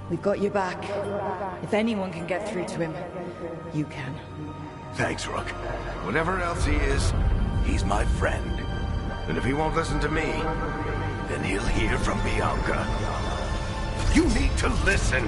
We've got your back. If anyone can get through to him, you can. Thanks, Rook. Whatever else he is, he's my friend. And if he won't listen to me, then he'll hear from Bianca. You need to listen!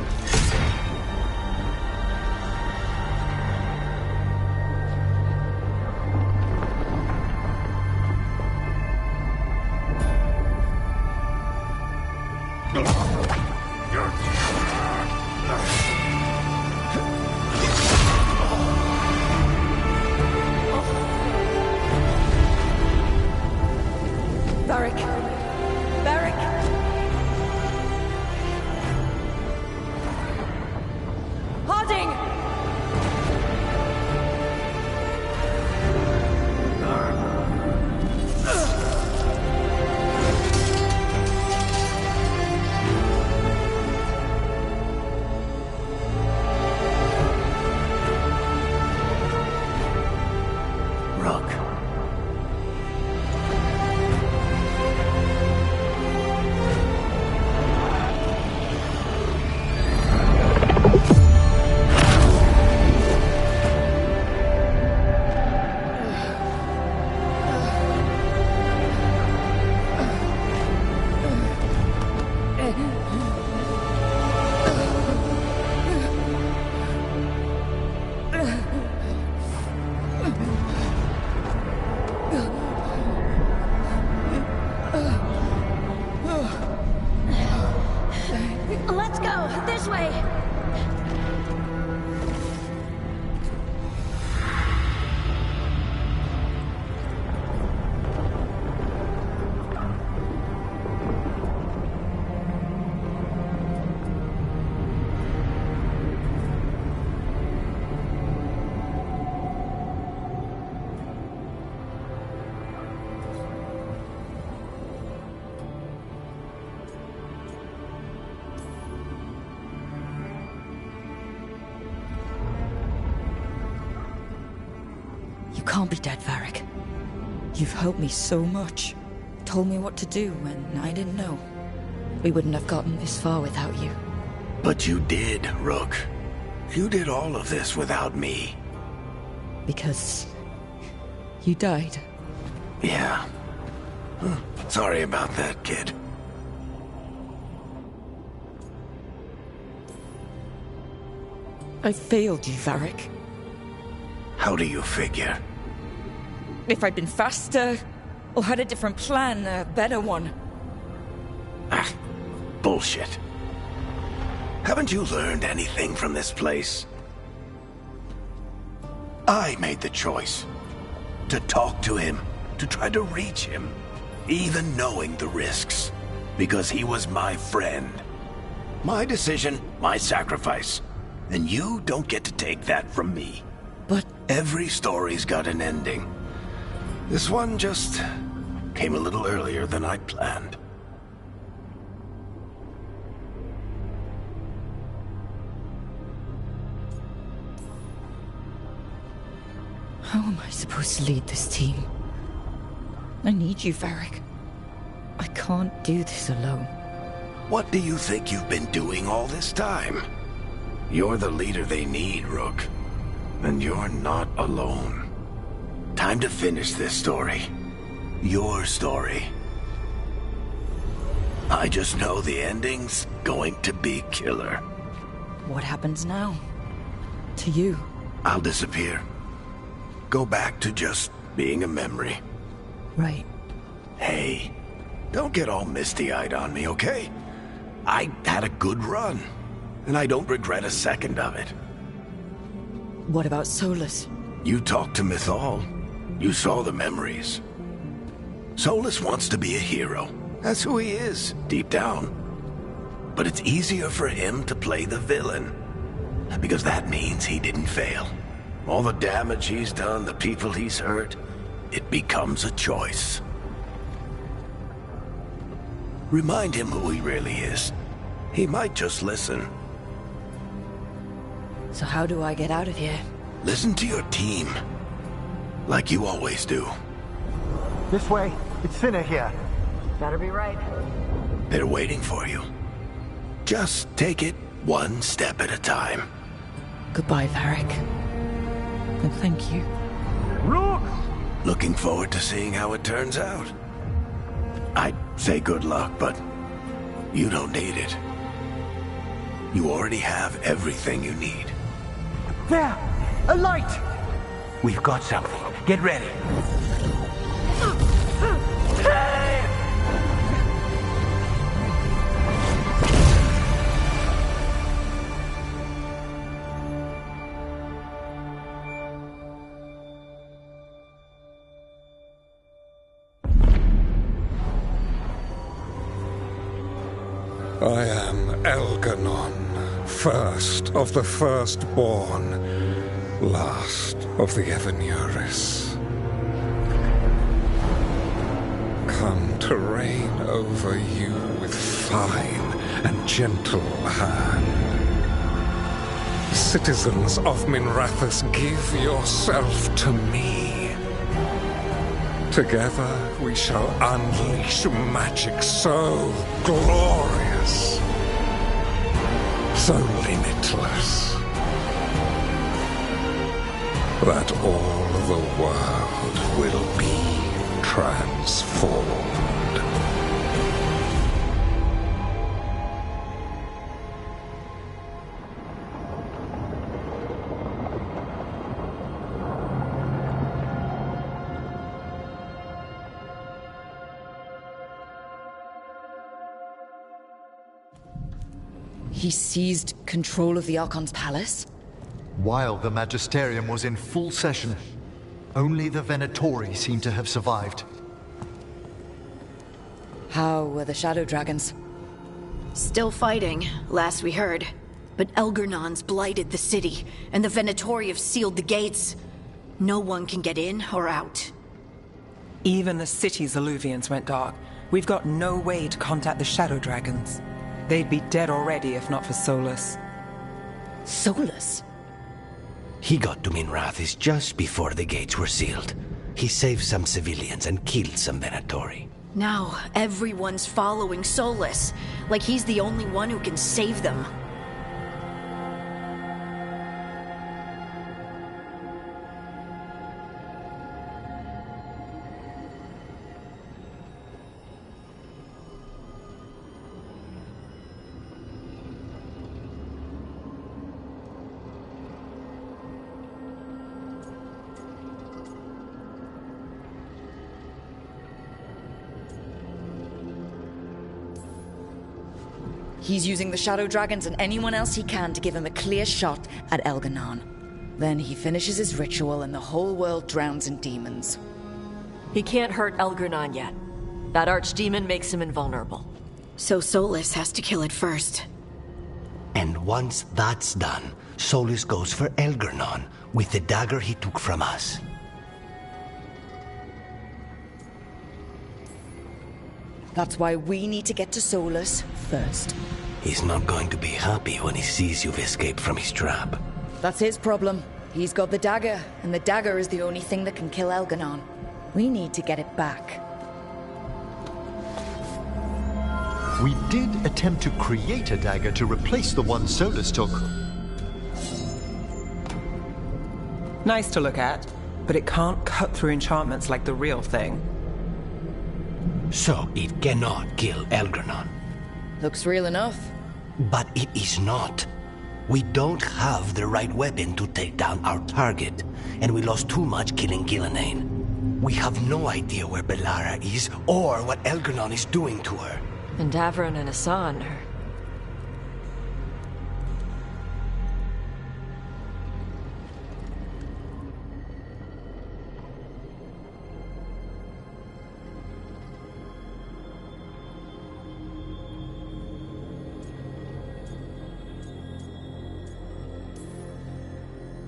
Let's go! This way! You can't be dead, Varric. You've helped me so much. Told me what to do when I didn't know. We wouldn't have gotten this far without you. But you did, Rook. You did all of this without me. Because you died. Yeah. Sorry about that, kid. I failed you, Varric. How do you figure? If I'd been faster, or had a different plan, a better one. Ah, bullshit. Haven't you learned anything from this place? I made the choice. To talk to him, to try to reach him, even knowing the risks. Because he was my friend. My decision, my sacrifice. And you don't get to take that from me. But every story's got an ending. This one just came a little earlier than I'd planned. how am I supposed to lead this team? I need you, Varric. I can't do this alone. What do you think you've been doing all this time? You're the leader they need, Rook. And you're not alone. Time to finish this story. Your story. I just know the ending's going to be killer. What happens now? To you? I'll disappear. Go back to just being a memory. Right. Hey, don't get all misty-eyed on me, okay? I had a good run, and I don't regret a second of it. What about Solus? You talked to Mythal. You saw the memories. Solus wants to be a hero. That's who he is, deep down. But it's easier for him to play the villain. Because that means he didn't fail. All the damage he's done, the people he's hurt, it becomes a choice. Remind him who he really is. He might just listen. So how do I get out of here? Listen to your team. Like you always do. This way. It's thinner here. Better be right. They're waiting for you. Just take it One step at a time. Goodbye, Varric. And thank you. Look! Looking forward to seeing how it turns out. I'd say good luck, but you don't need it. You already have everything you need. There! A light! We've got something. Get ready. I am Elganon, first of the firstborn, last of the Evanuris. Come to reign over you with fine and gentle hand. Citizens of Minrathous, give yourself to me. Together we shall unleash magic so glorious, so limitless, that all the world will be transformed. He seized control of the Archon's palace? While the Magisterium was in full session, only the Venatori seem to have survived. How were the Shadow Dragons? Still fighting, last we heard. But Elgernon's blighted the city, and the Venatori have sealed the gates. No one can get in or out. Even the city's Illuvians went dark. We've got no way to contact the Shadow Dragons. They'd be dead already if not for Solus. Solus? He got to Minrathous just before the gates were sealed. He saved some civilians and killed some Venatori. Now, everyone's following Solus, like he's the only one who can save them. He's using the Shadow Dragons and anyone else he can to give him a clear shot at Elganon. Then he finishes his ritual and the whole world drowns in demons. He can't hurt Elganon yet. That archdemon makes him invulnerable. So Solus has to kill it first. And once that's done, Solus goes for Elganon with the dagger he took from us. That's why we need to get to Solus first. He's not going to be happy when he sees you've escaped from his trap. That's his problem. He's got the dagger, and the dagger is the only thing that can kill Elganon. We need to get it back. We did attempt to create a dagger to replace the one Solus took. Nice to look at, but it can't cut through enchantments like the real thing. So it cannot kill Elganon. Looks real enough. But it is not. We don't have the right weapon to take down our target, and we lost too much killing Gillenane. We have no idea where Bellara is, or what Elganon is doing to her. And Davron and Hassan are...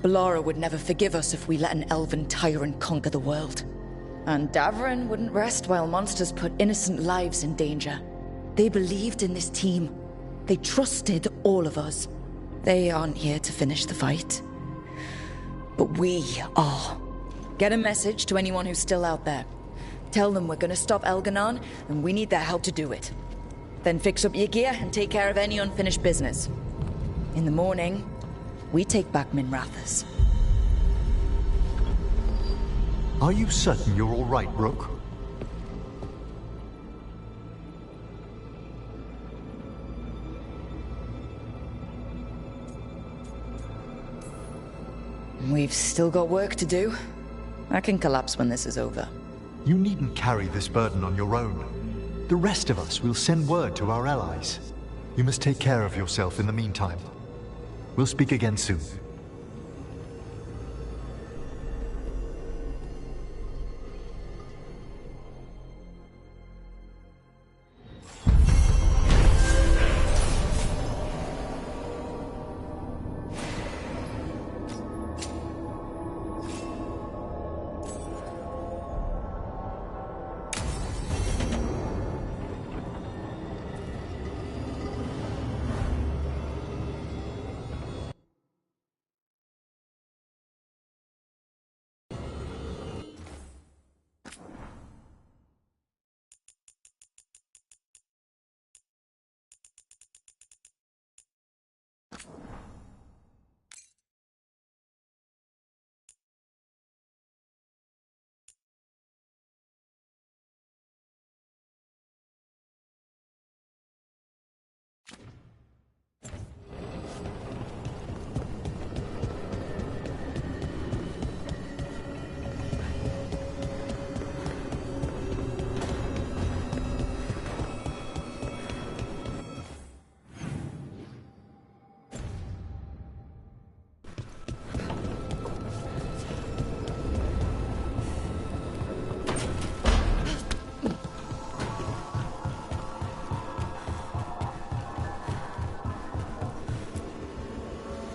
Bellara would never forgive us if we let an elven tyrant conquer the world. And Davron wouldn't rest while monsters put innocent lives in danger. They believed in this team. They trusted all of us. They aren't here to finish the fight. But we are. Get a message to anyone who's still out there. Tell them we're gonna stop Elganon, and we need their help to do it. Then fix up your gear and take care of any unfinished business. In the morning, we take back Minrathous. Are you certain you're all right, Rook? We've still got work to do. I can collapse when this is over. You needn't carry this burden on your own. The rest of us will send word to our allies. You must take care of yourself in the meantime. We'll speak again soon.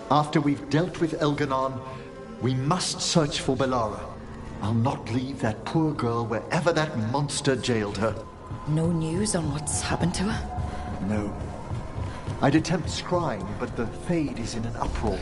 After we've dealt with Elganon, we must search for Belara. I'll not leave that poor girl wherever that monster jailed her. No news on what's happened to her? No. I'd attempt scrying, but the Fade is in an uproar.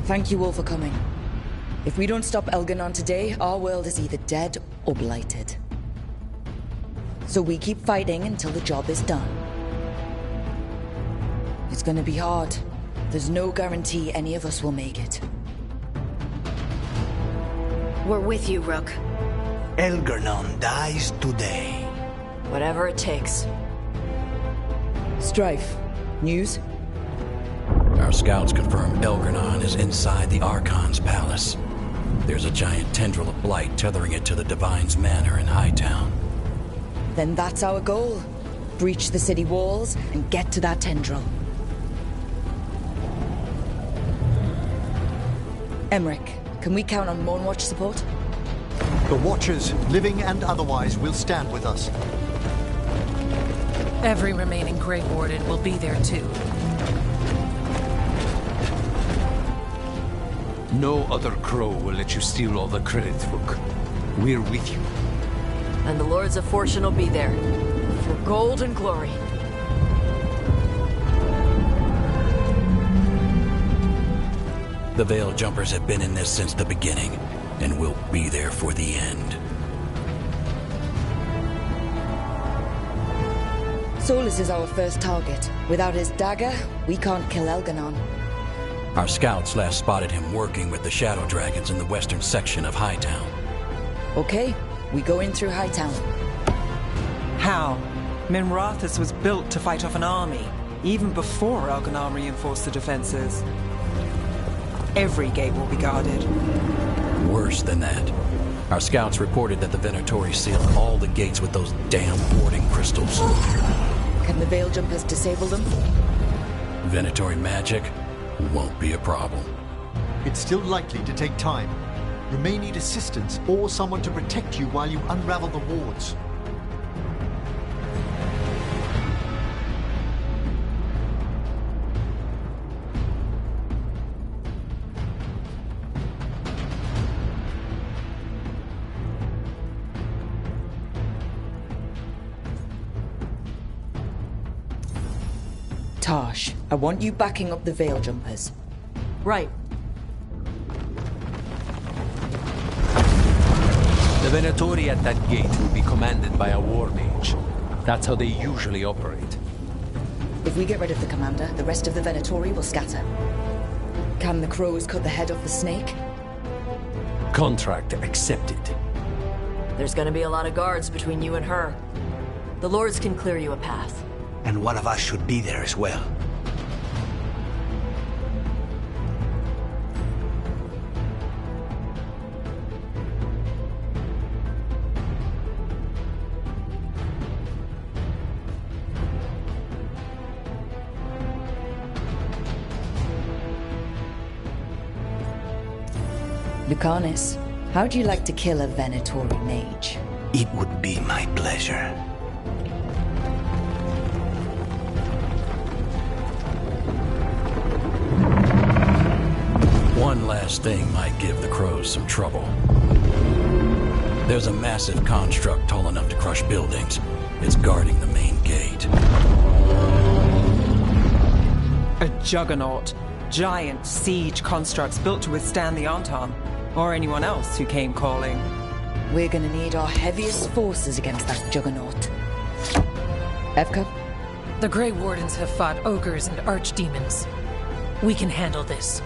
Thank you all for coming. If we don't stop Elganon today, our world is either dead or blighted. So we keep fighting until the job is done. It's gonna be hard. There's no guarantee any of us will make it. We're with you, Rook. Elgarnon dies today. Whatever it takes. Strife, news? Our scouts confirm Elgarnon is inside the Archon's palace. There's a giant tendril of blight tethering it to the Divine's manor in Hightown. Then that's our goal. Breach the city walls and get to that tendril. Emmerich, can we count on Moonwatch support? The Watchers, living and otherwise, will stand with us. Every remaining Grey Warden will be there too. No other crow will let you steal all the credit, Rook. We're with you. And the Lords of Fortune will be there. For gold and glory. The Veil Jumpers have been in this since the beginning, and will be there for the end. Solus is our first target. Without his dagger, we can't kill Elganon. Our scouts last spotted him working with the Shadow Dragons in the western section of Hightown. Okay, we go in through Hightown. How? Minrathous was built to fight off an army, even before Elganon reinforced the defenses. Every gate will be guarded. Worse than that. Our scouts reported that the Venatori sealed all the gates with those damn warding crystals. Can the Veil Jumpers disable them? Venatori magic won't be a problem. It's still likely to take time. You may need assistance or someone to protect you while you unravel the wards. Tarsh, I want you backing up the Veil Jumpers. Right. The Venatori at that gate will be commanded by a war mage. That's how they usually operate. If we get rid of the commander, the rest of the Venatori will scatter. Can the crows cut the head off the snake? Contract accepted. There's gonna be a lot of guards between you and her. The lords can clear you a path. And one of us should be there as well. Lucanus, how'd you like to kill a Venatori mage? It would be my pleasure. One last thing might give the crows some trouble. There's a massive construct tall enough to crush buildings. It's guarding the main gate. A juggernaut. Giant siege constructs built to withstand the Anton, or anyone else who came calling. We're gonna need our heaviest forces against that juggernaut. Evka? The Grey Wardens have fought ogres and archdemons. We can handle this.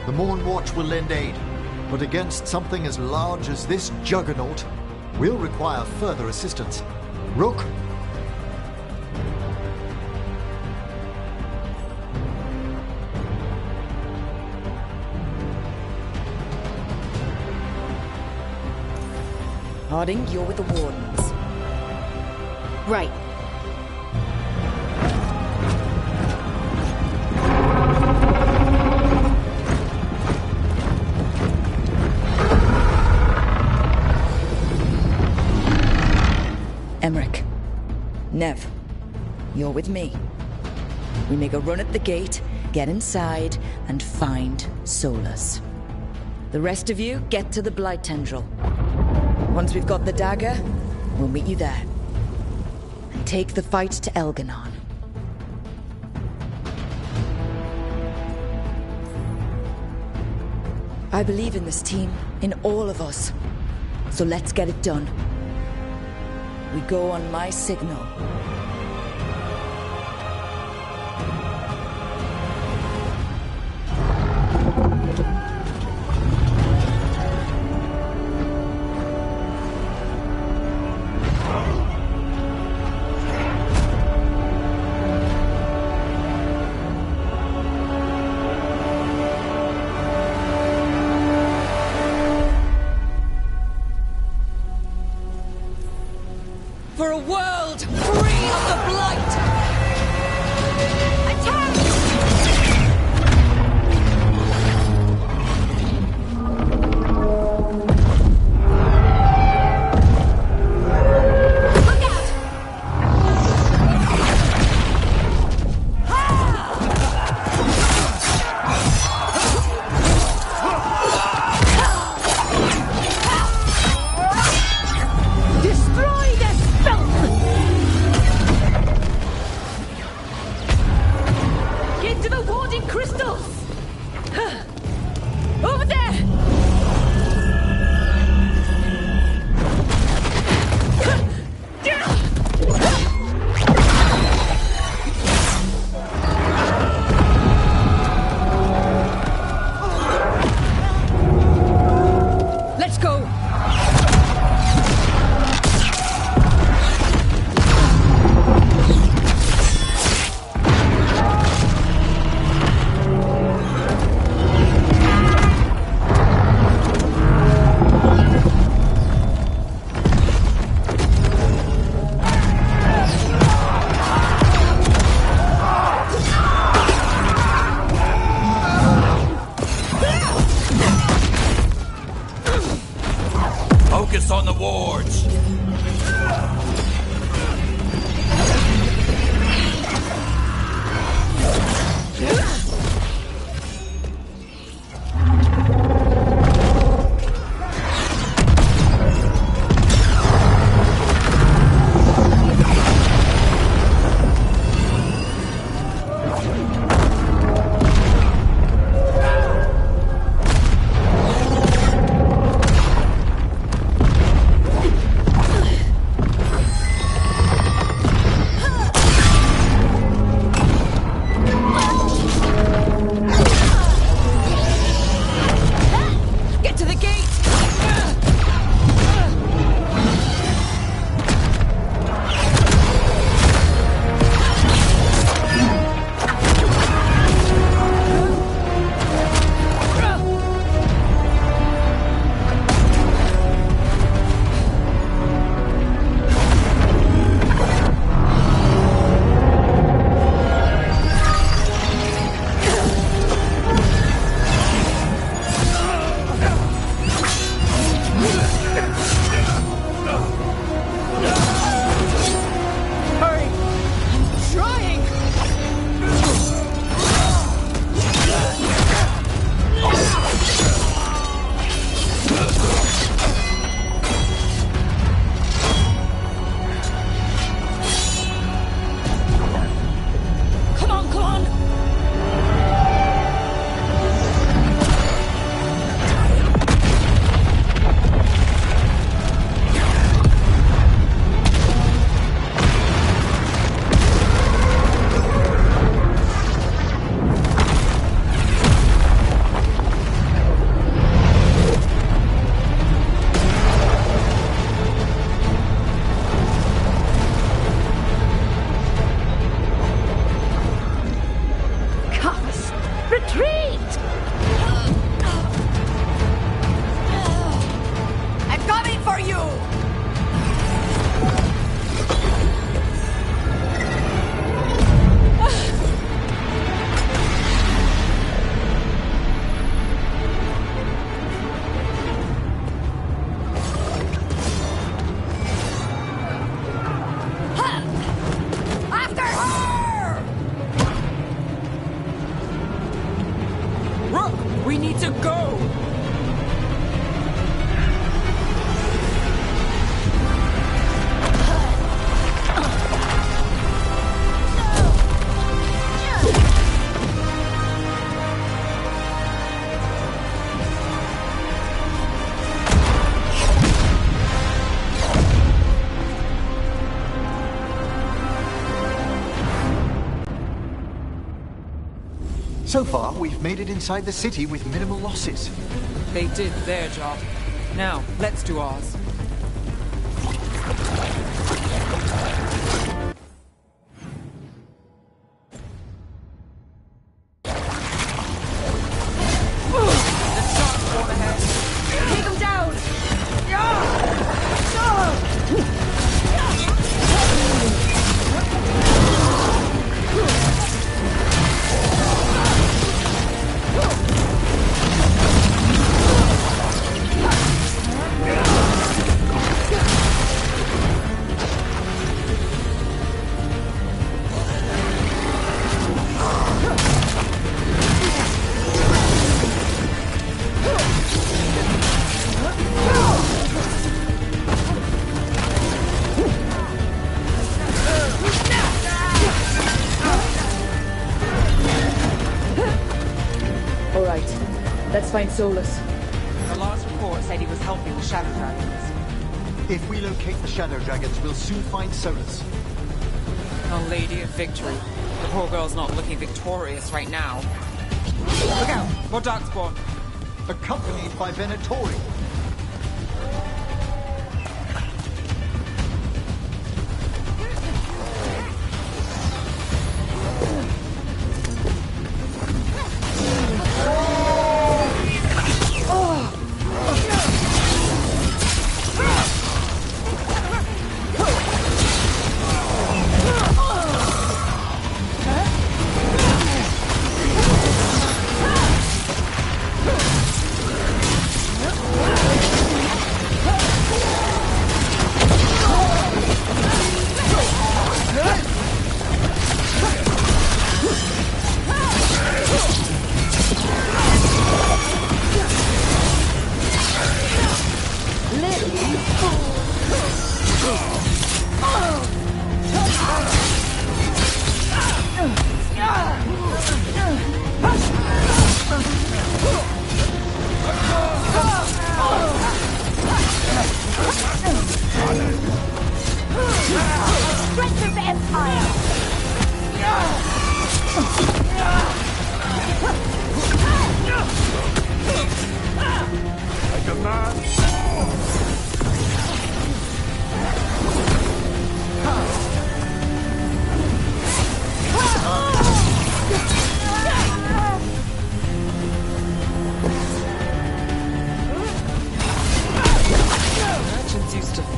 The Morn Watch will lend aid, but against something as large as this juggernaut, we'll require further assistance. Rook? Harding, you're with the Wardens. Right. Emmerich. Nev, you're with me. We make a run at the gate, get inside, and find Solus. The rest of you, get to the Blight Tendril. Once we've got the dagger, we'll meet you there. And take the fight to Elganon. I believe in this team, in all of us. So let's get it done. We go on my signal. For a world free of the Blight! Attack! Look out! Destroy this filth! need to go! So far, we've made it inside the city with minimal losses. They did their job. Now, let's do ours. Take him down! Let's find Solus. The last report said he was helping the Shadow Dragons. If we locate the Shadow Dragons, we'll soon find Solus. Our Lady of Victory. The poor girl's not looking victorious right now. Look out! More Darkspawn! Accompanied by Venatori.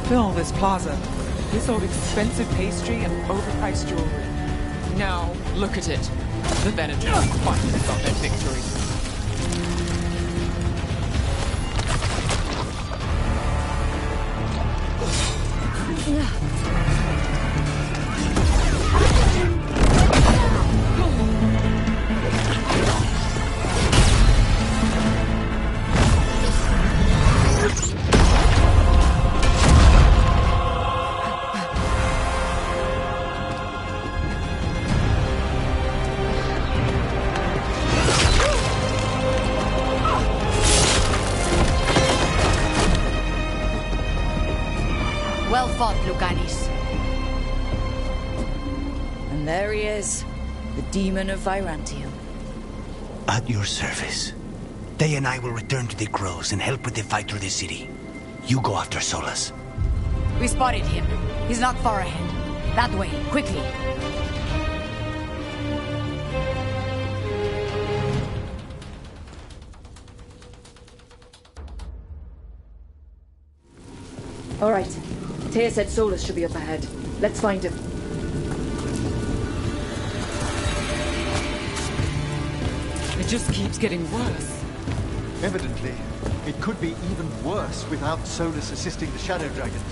Fill this plaza. We sold expensive pastry and overpriced jewelry. Now, look at it. The Venatori finally got their victory. Well fought, Lucanis. And there he is, the demon of Virantium. At your service. They and I will return to the Crows and help with the fight through the city. You go after Solus. We spotted him. He's not far ahead. That way, quickly. All right. Taya said Solus should be up ahead. Let's find him. It just keeps getting worse. Evidently, it could be even worse without Solus assisting the Shadow Dragons.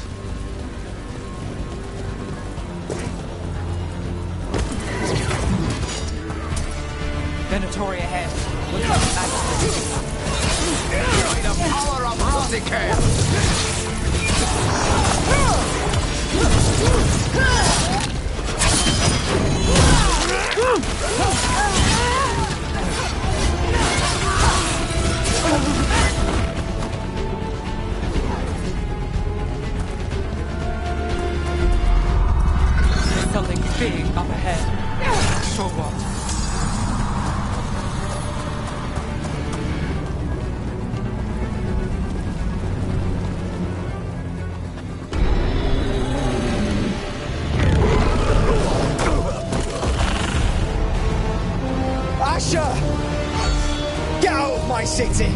Venatori ahead. Look at the decay! There's something big up ahead. Sure what? Get out of my city!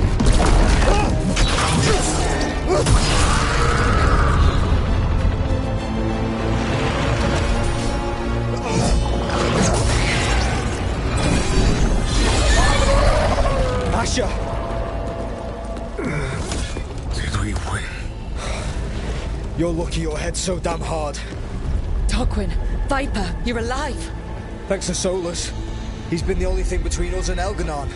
Asher! Did we win? You're lucky your head's so damn hard. Tarquin, Viper, you're alive! Thanks to Solus. He's been the only thing between us and Elganon.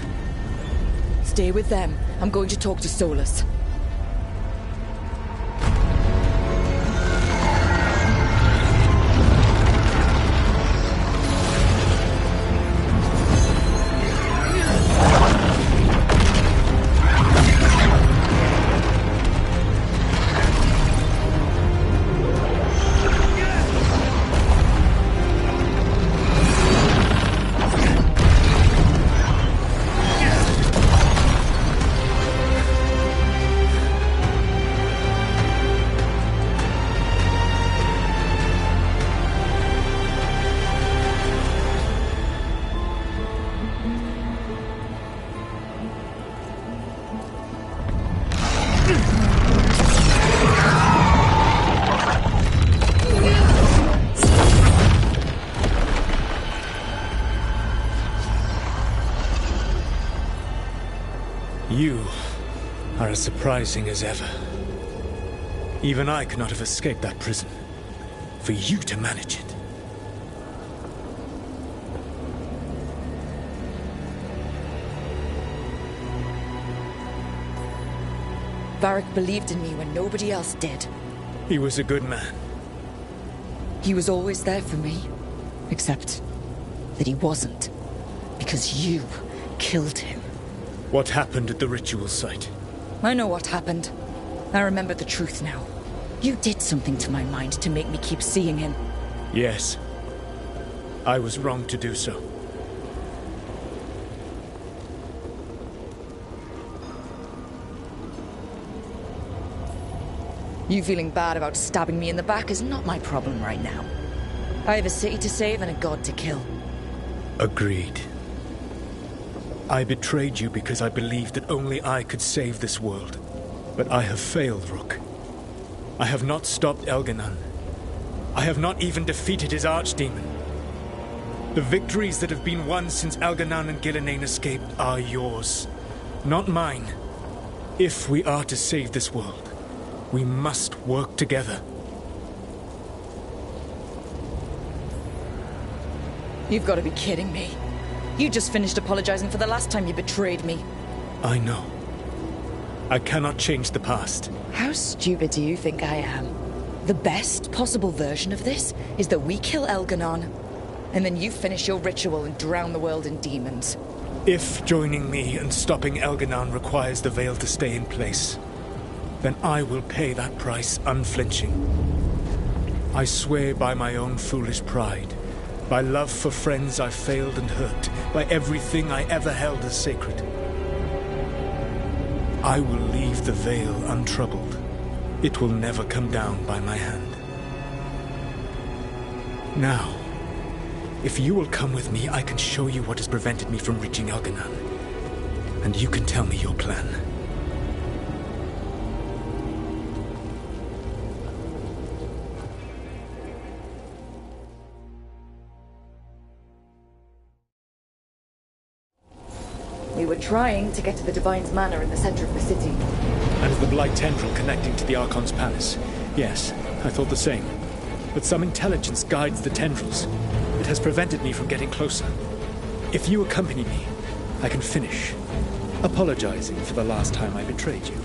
Stay with them. I'm going to talk to Solus. You are as surprising as ever. Even I could not have escaped that prison. For you to manage it. Varric believed in me when nobody else did. He was a good man. He was always there for me. Except that he wasn't. Because you killed him. What happened at the ritual site? I know what happened. I remember the truth now. You did something to my mind to make me keep seeing him. Yes. I was wrong to do so. You feeling bad about stabbing me in the back is not my problem right now. I have a city to save and a god to kill. Agreed. I betrayed you because I believed that only I could save this world. But I have failed, Rook. I have not stopped Elganon. I have not even defeated his archdemon. The victories that have been won since Elganon and Gillenane escaped are yours, not mine. If we are to save this world, we must work together. You've got to be kidding me. You just finished apologizing for the last time you betrayed me. I know. I cannot change the past. How stupid do you think I am? The best possible version of this is that we kill Elganon, and then you finish your ritual and drown the world in demons. If joining me and stopping Elganon requires the Veil to stay in place, then I will pay that price unflinching. I swear by my own foolish pride, by love for friends I failed and hurt, by everything I ever held as sacred. I will leave the Veil untroubled. It will never come down by my hand. Now, if you will come with me, I can show you what has prevented me from reaching Elganon. And you can tell me your plan. We were trying to get to the Divine's Manor in the center of the city. And the Blight Tendril connecting to the Archon's palace. Yes, I thought the same. But some intelligence guides the tendrils. It has prevented me from getting closer. If you accompany me, I can finish, apologizing for the last time I betrayed you.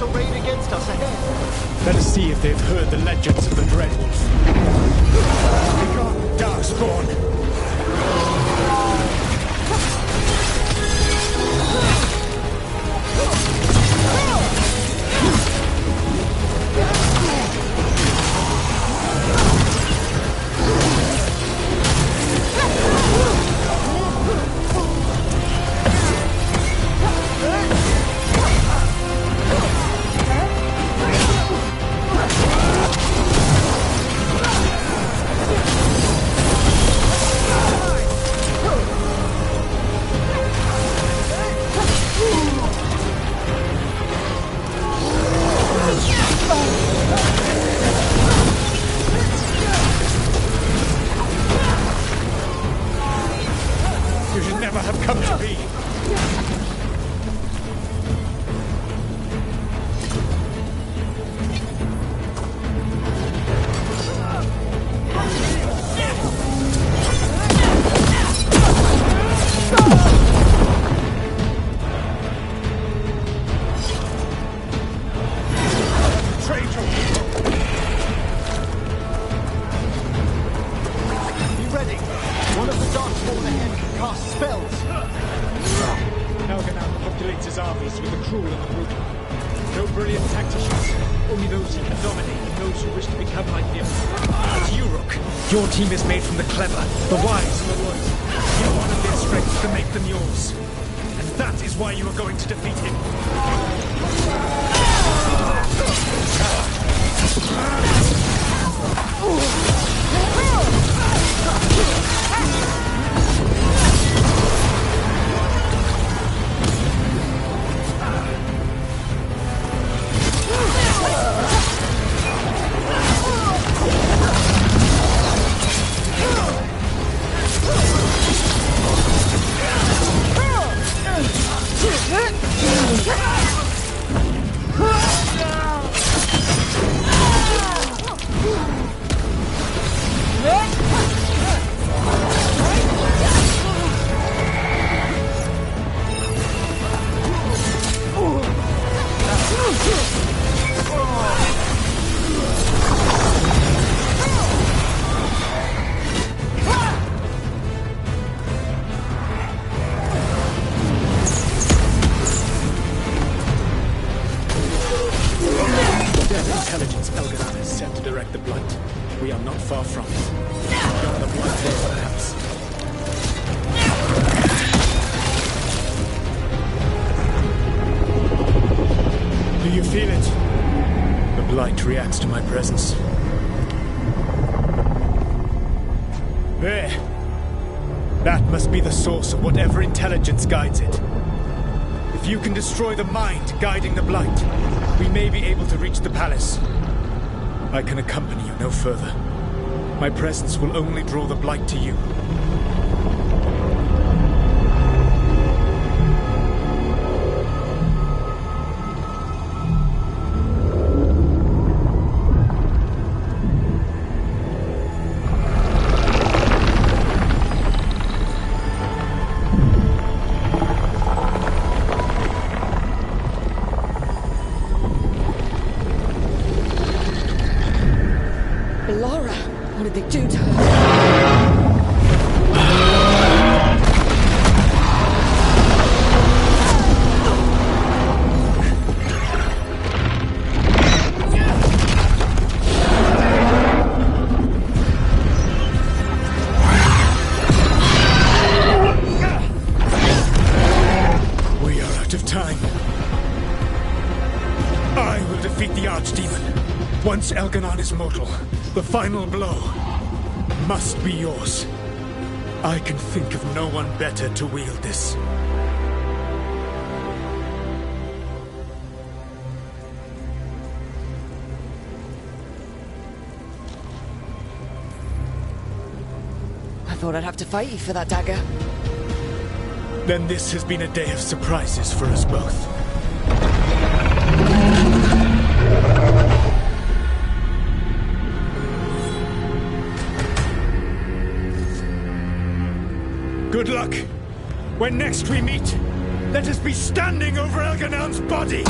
force arrayed against us ahead. Let us see if they've heard the legends of the Dread Wolf. Begone, Darkspawn! Your team is made from the clever, the wise, and the loyal. You wanted their strength to make them yours. And that is why you are going to defeat him. Reacts to my presence. There. That must be the source of whatever intelligence guides it. If you can destroy the mind guiding the Blight, we may be able to reach the palace. I can accompany you no further. My presence will only draw the Blight to you. What did they do to her? We are out of time. I will defeat the Archdemon. Once Elganon is mortal, the final blow must be yours. I can think of no one better to wield this. I thought I'd have to fight you for that dagger. Then this has been a day of surprises for us both. Good luck. When next we meet, Let us be standing over Elganan's body!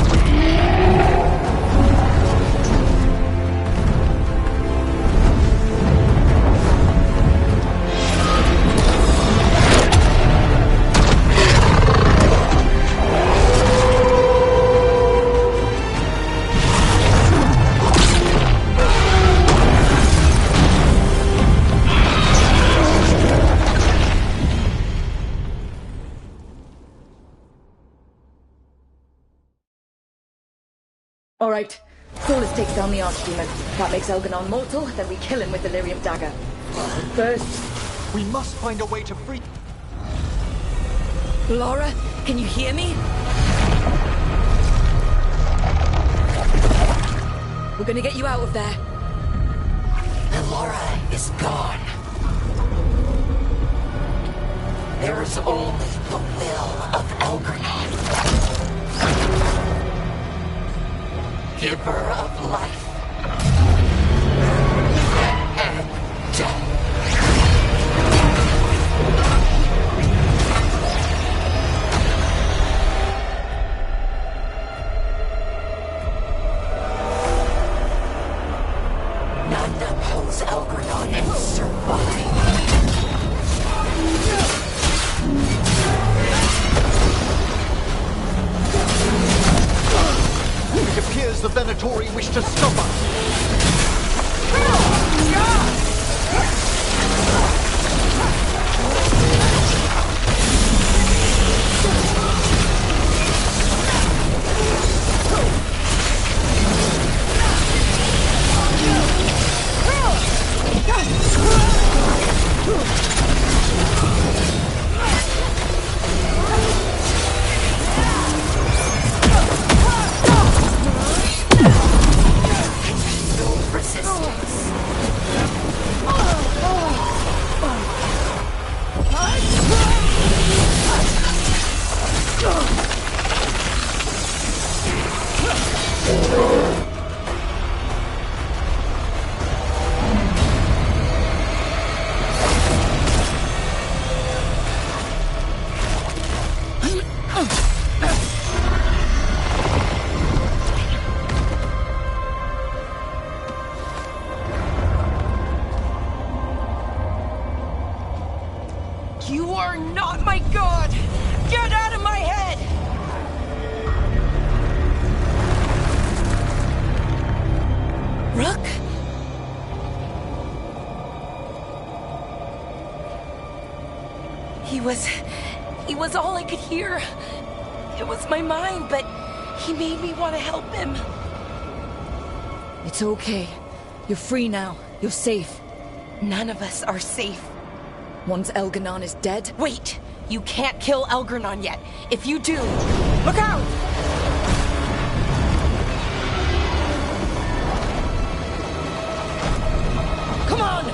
All right. Solus takes down the Archdemon. That makes Elganon mortal, then we kill him with the Lyrium dagger. First, we must find a way to free... Laura, can you hear me? We're gonna get you out of there. Laura is gone. There is only the will of Elganon. Giver of life and death. None oppose Elganon and survive. It appears the Venatori wish to stop us. You are not my god! Get out of my head! Rook? He was all I could hear. It was my mind, but he made me want to help him. It's okay. You're free now. You're safe. None of us are safe. Once Elganon is dead... Wait! You can't kill Elganon yet. If you do, look out! Come on!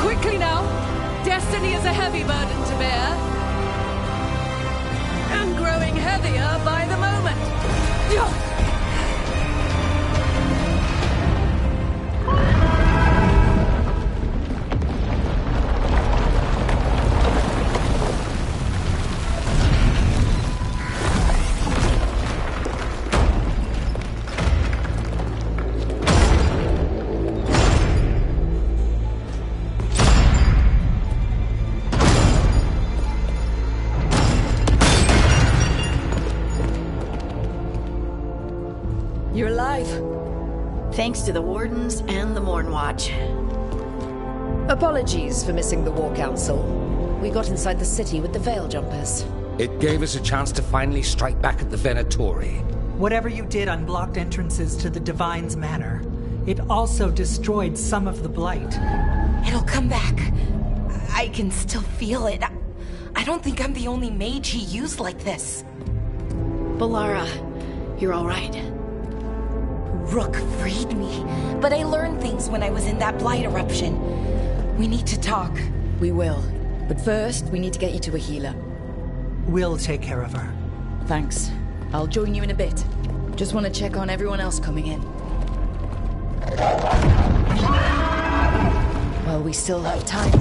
Quickly now! Destiny is a heavy burden to bear. And growing heavier by the moment. You're alive. Thanks to the Wardens and the Mornwatch. Apologies for missing the War Council. We got inside the city with the Veil Jumpers. It gave us a chance to finally strike back at the Venatori. Whatever you did unblocked entrances to the Divine's Manor. It also destroyed some of the Blight. It'll come back. I can still feel it. I don't think I'm the only mage he used like this. Balara, you're all right. Rook freed me, but I learned things when I was in that blight eruption. We need to talk. We will. But first, we need to get you to a healer. We'll take care of her. Thanks. I'll join you in a bit. Just want to check on everyone else coming in. Well, we still have time.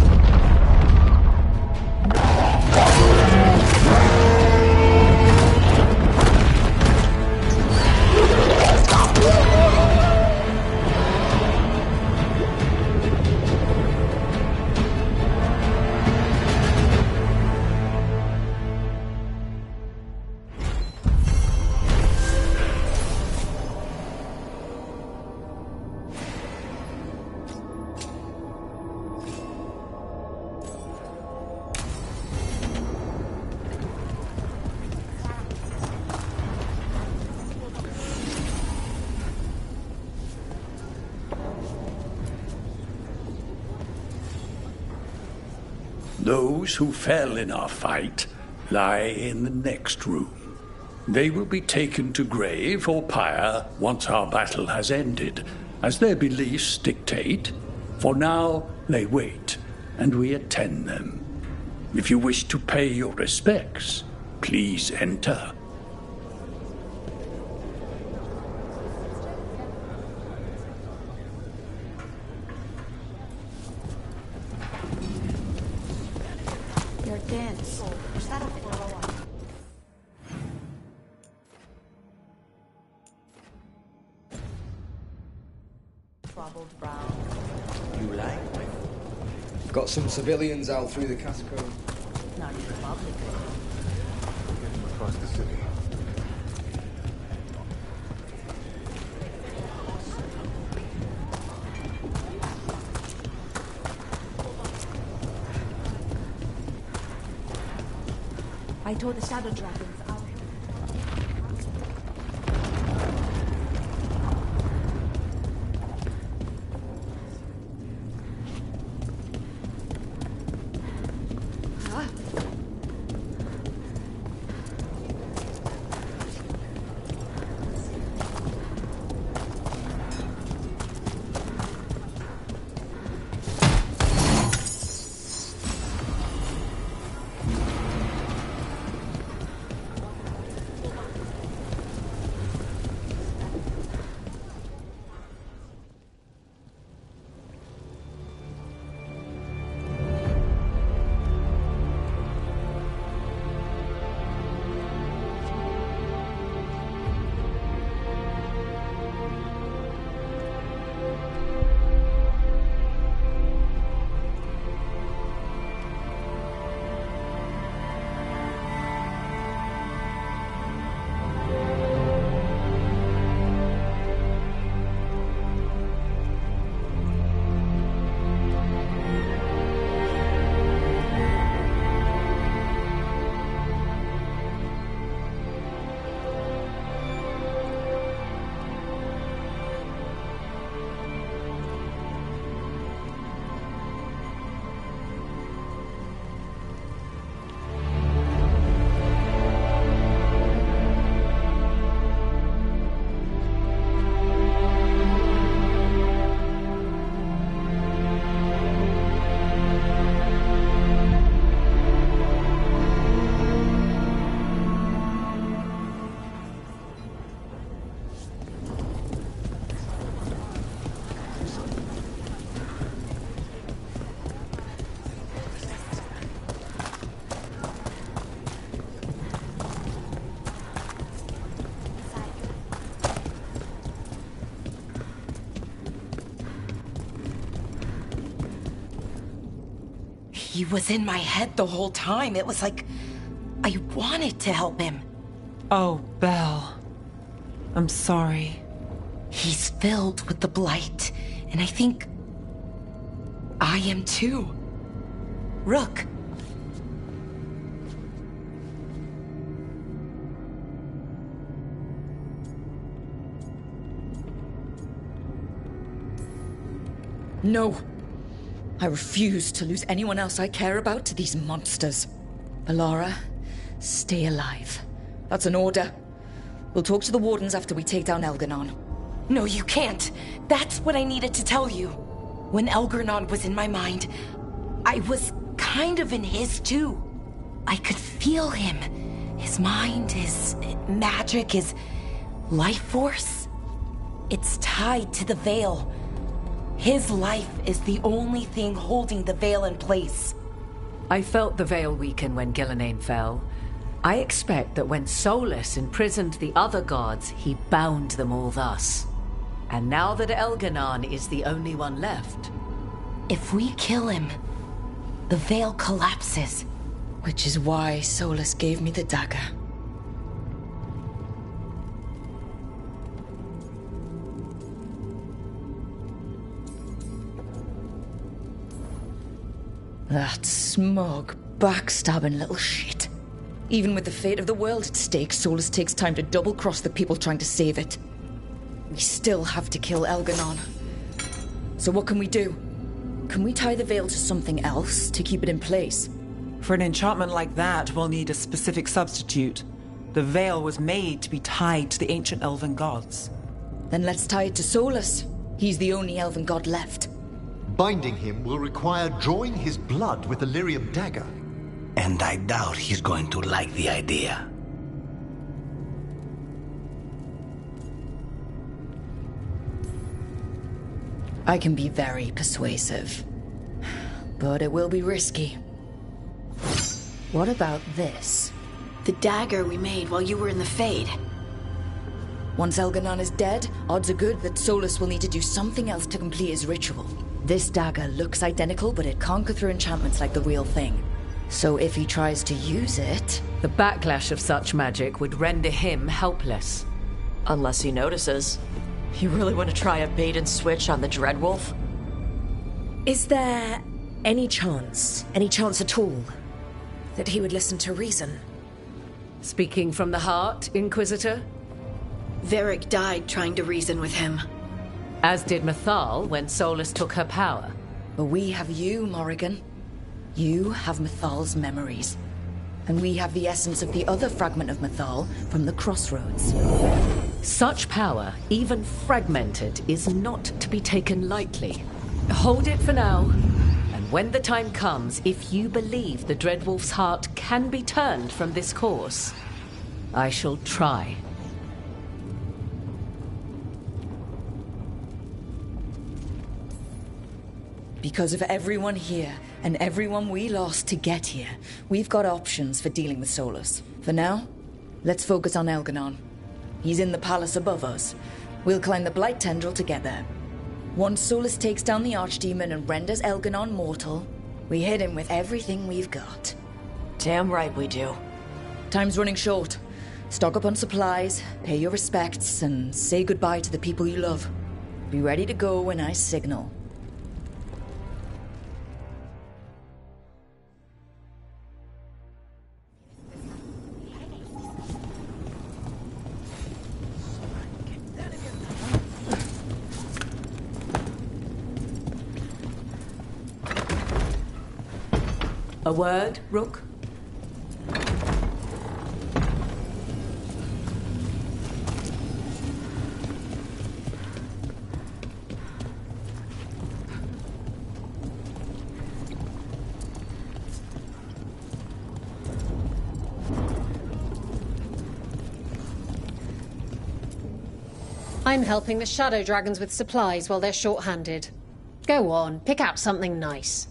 Those who fell in our fight lie in the next room. They will be taken to grave or pyre once our battle has ended, as their beliefs dictate. For now, they wait, and we attend them. If you wish to pay your respects, please enter. Dance. Troubled brown. You like? Got some civilians out through the catacomb. Not Republican. Get them across the city. I told the Shadow Dragons out. He was in my head the whole time. It was like I wanted to help him. Oh, Belle. I'm sorry. He's filled with the blight, and I think I am too. Rook. No. I refuse to lose anyone else I care about to these monsters. Alara, stay alive. That's an order. We'll talk to the Wardens after we take down Elganon. No, you can't. That's what I needed to tell you. When Elgernon was in my mind, I was kind of in his too. I could feel him. His mind, his magic, his life force. It's tied to the Veil. His life is the only thing holding the Veil in place. I felt the Veil weaken when Gillenane fell. I expect that when Solus imprisoned the other gods, he bound them all thus. And now that Elgernon is the only one left... If we kill him, the Veil collapses. Which is why Solus gave me the dagger. That smug, backstabbing little shit. Even with the fate of the world at stake, Solus takes time to double-cross the people trying to save it. We still have to kill Elgernon. So what can we do? Can we tie the Veil to something else to keep it in place? For an enchantment like that, we'll need a specific substitute. The Veil was made to be tied to the ancient elven gods. Then let's tie it to Solus. He's the only elven god left. Binding him will require drawing his blood with the lyrium dagger. And I doubt he's going to like the idea. I can be very persuasive. But it will be risky. What about this? The dagger we made while you were in the Fade. Once Elgernon is dead, odds are good that Solus will need to do something else to complete his ritual. This dagger looks identical, but it can't go through enchantments like the real thing. So if he tries to use it... The backlash of such magic would render him helpless. Unless he notices. You really want to try a bait and switch on the Dreadwolf? Is there any chance at all, that he would listen to reason? Speaking from the heart, Inquisitor? Varric died trying to reason with him. As did Mythal when Solus took her power. But we have you, Morrigan. You have Mythal's memories. And we have the essence of the other fragment of Mythal from the Crossroads. Such power, even fragmented, is not to be taken lightly. Hold it for now. And when the time comes, if you believe the Dreadwolf's heart can be turned from this course, I shall try. Because of everyone here, and everyone we lost to get here, we've got options for dealing with Solus. For now, let's focus on Elgernon. He's in the palace above us. We'll climb the Blight Tendril to get there. Once Solus takes down the Archdemon and renders Elgernon mortal, we hit him with everything we've got. Damn right we do. Time's running short. Stock up on supplies, pay your respects, and say goodbye to the people you love. Be ready to go when I signal. A word, Rook? I'm helping the Shadow Dragons with supplies while they're short-handed. Go on, pick out something nice.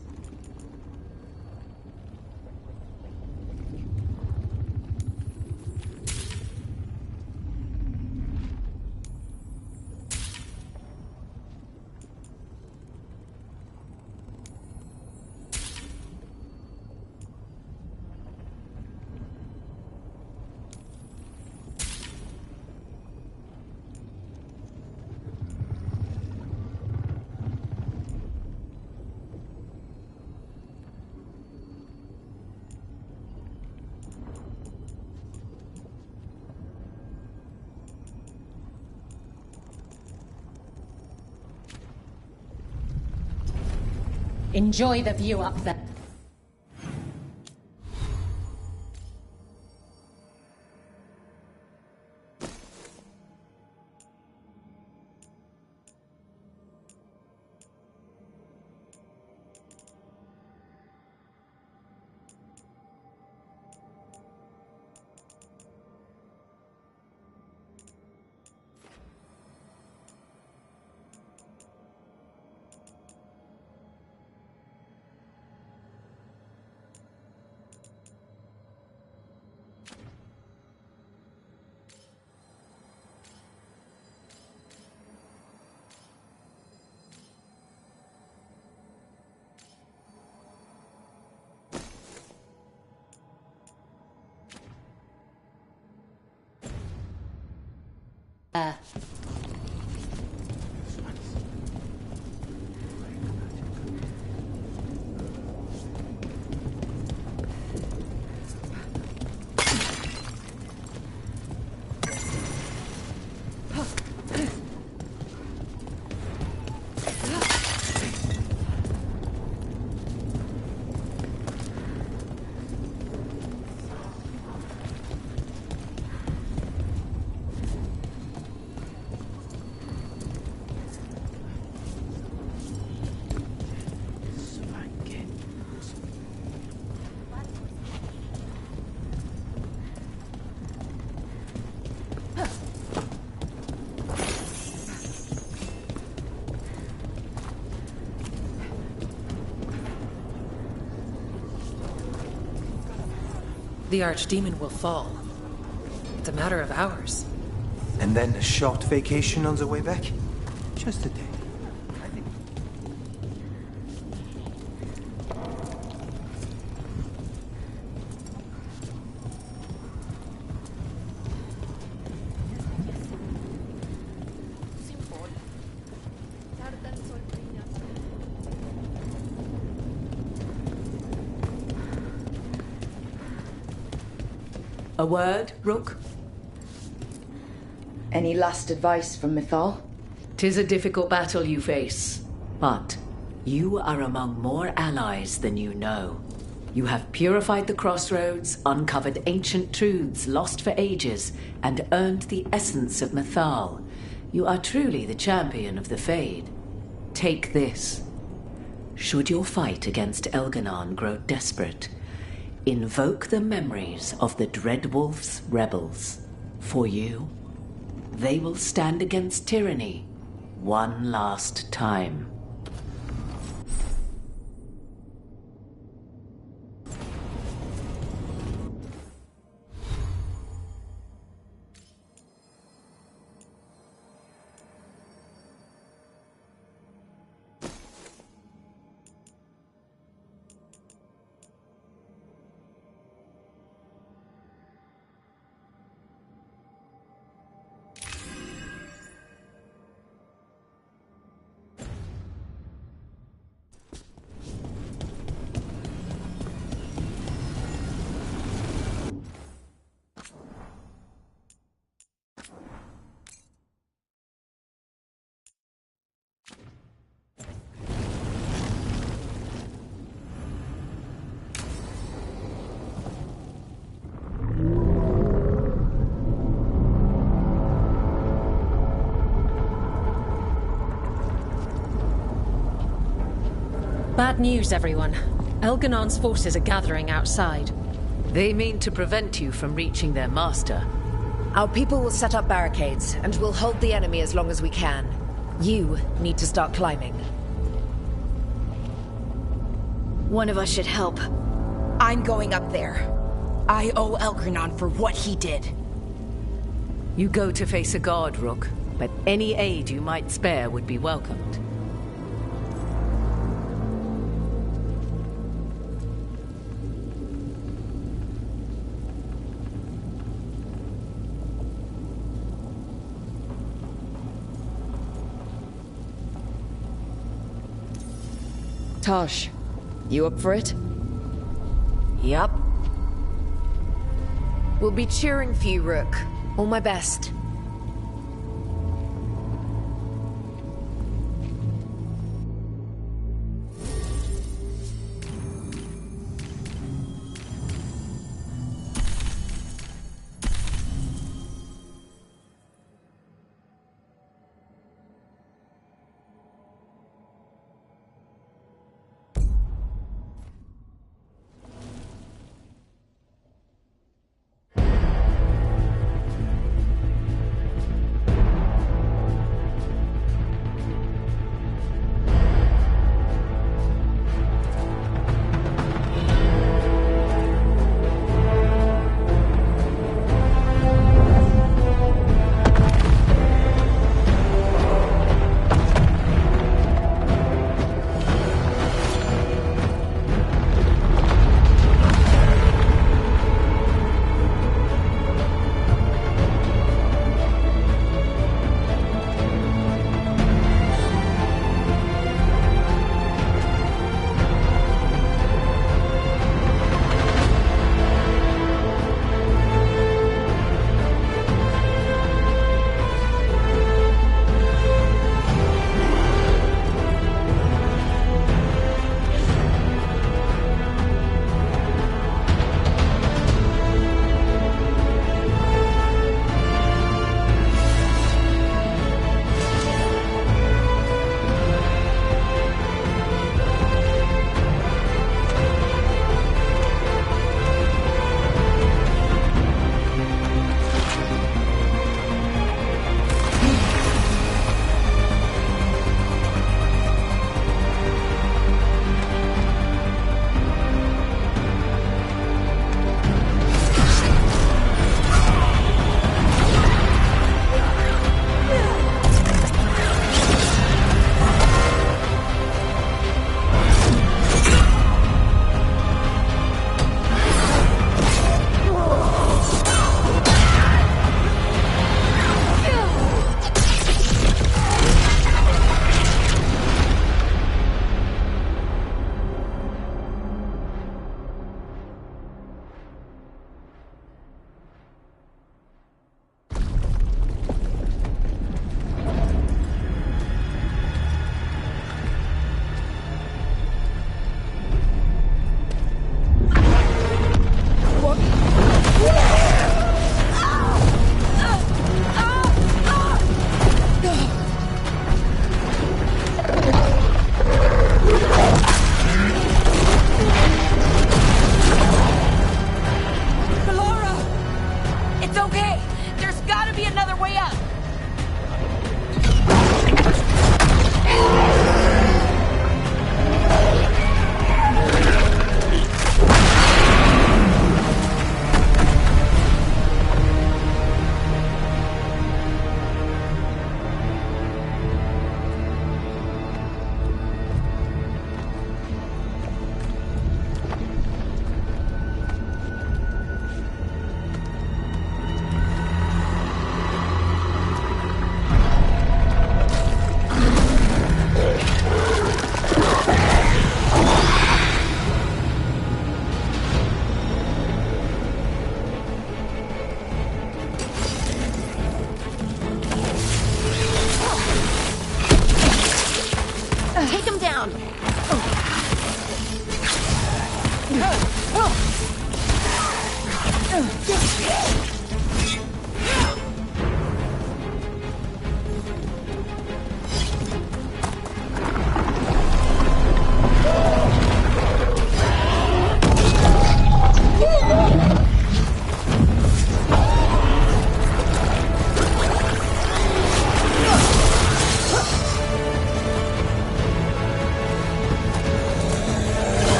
Enjoy the view up there. The Archdemon will fall. It's a matter of hours. And then a short vacation on the way back? Just a day. A word, Rook? Any last advice from Mythal? 'Tis a difficult battle you face, but you are among more allies than you know. You have purified the crossroads, uncovered ancient truths lost for ages, and earned the essence of Mythal. You are truly the champion of the Fade. Take this. Should your fight against Elganon grow desperate, invoke the memories of the Dreadwolf's rebels. For you, they will stand against tyranny one last time. Bad news, everyone. Elganon's forces are gathering outside. They mean to prevent you from reaching their master. Our people will set up barricades, and we'll hold the enemy as long as we can. You need to start climbing. One of us should help. I'm going up there. I owe Elgranon for what he did. You go to face a guard, Rook, but any aid you might spare would be welcomed. Tosh, you up for it? Yup. We'll be cheering for you, Rook. All my best.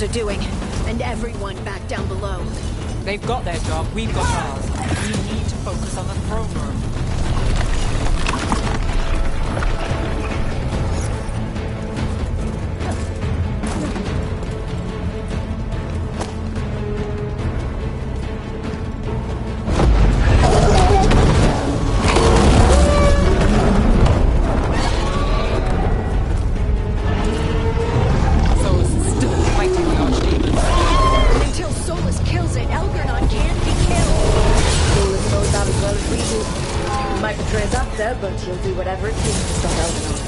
are doing, and everyone back down below. They've got their job, we've got ours. We need to focus on the throne room. But she'll do whatever it takes to stop Elvenar.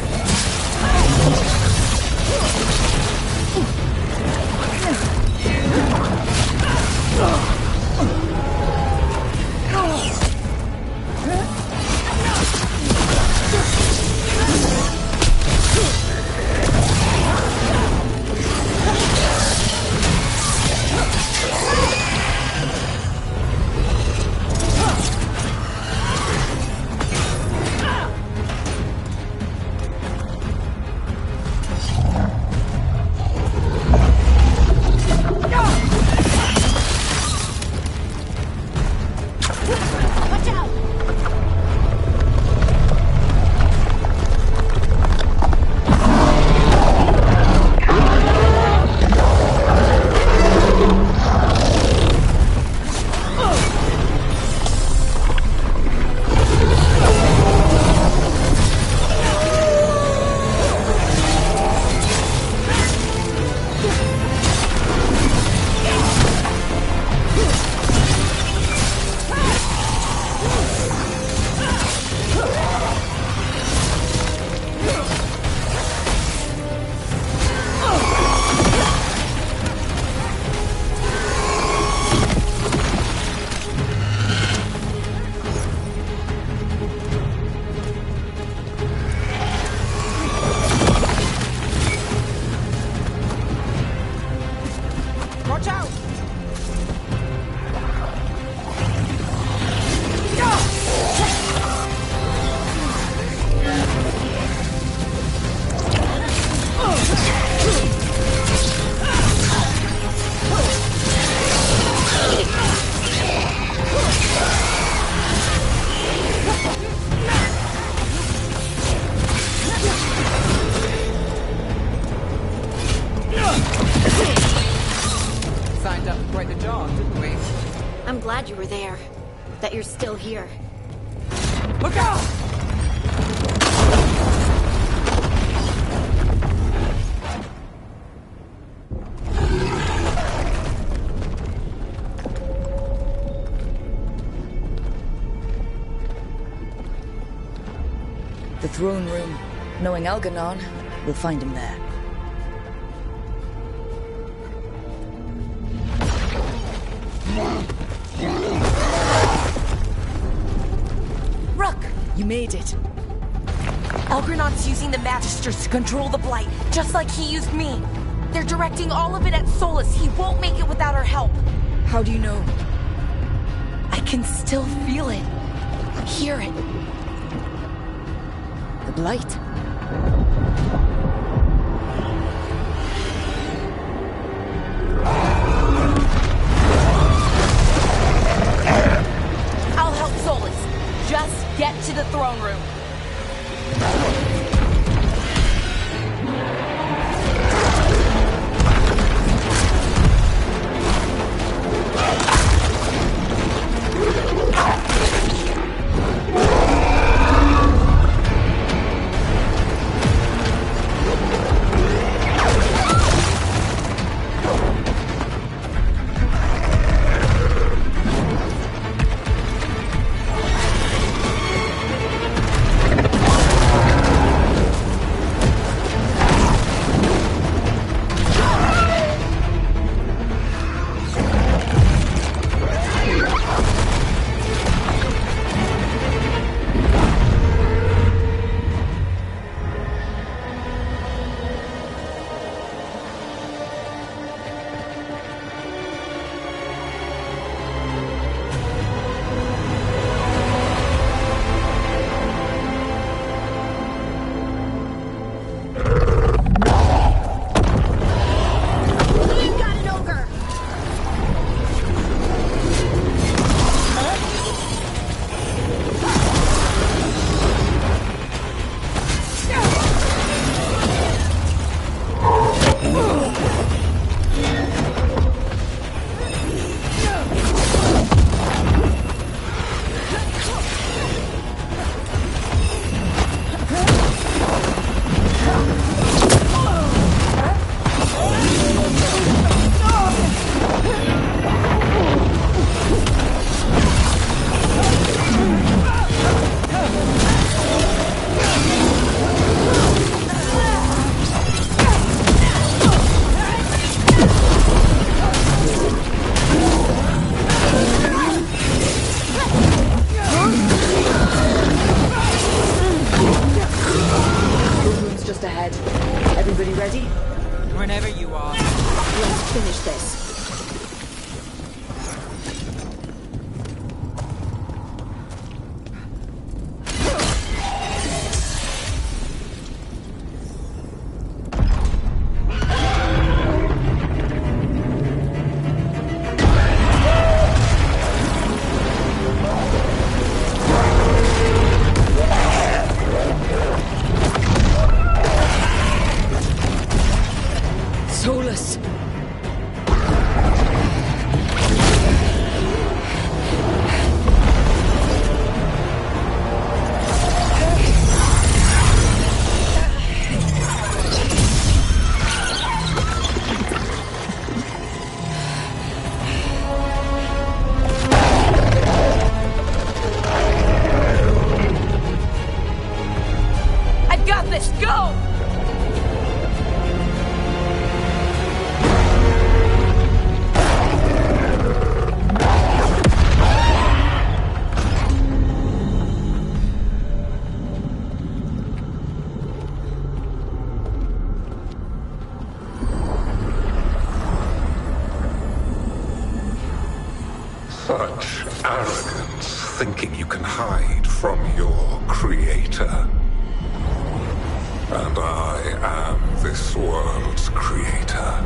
I'm glad you were there. That you're still here. Look out! The throne room. Knowing Elganon, we'll find him there. Rook! You made it. Elgranon's using the Magisters to control the Blight, just like he used me. They're directing all of it at Solus. He won't make it without our help. How do you know? I can still feel it. Hear it. The Blight. I'll help Solus. Just get to the throne room. Such arrogance, thinking you can hide from your creator. And I am this world's creator.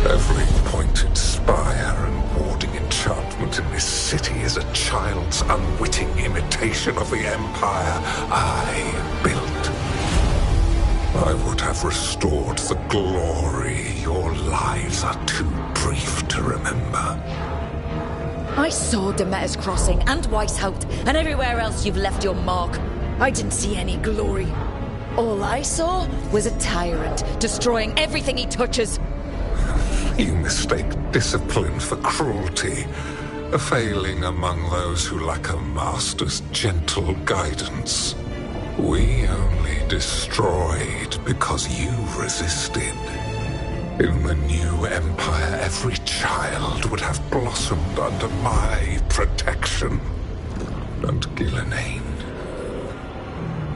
Every pointed spire and warding enchantment in this city is a child's unwitting imitation of the empire I built. I would have restored the glory. Your lives are too brief to remember. I saw Demeter's Crossing and Weishaupt and everywhere else you've left your mark. I didn't see any glory. All I saw was a tyrant destroying everything he touches. You mistake discipline for cruelty, a failing among those who lack a master's gentle guidance. We only destroyed because you resisted. In the new empire, every child would have blossomed under my protection. And Gillenane,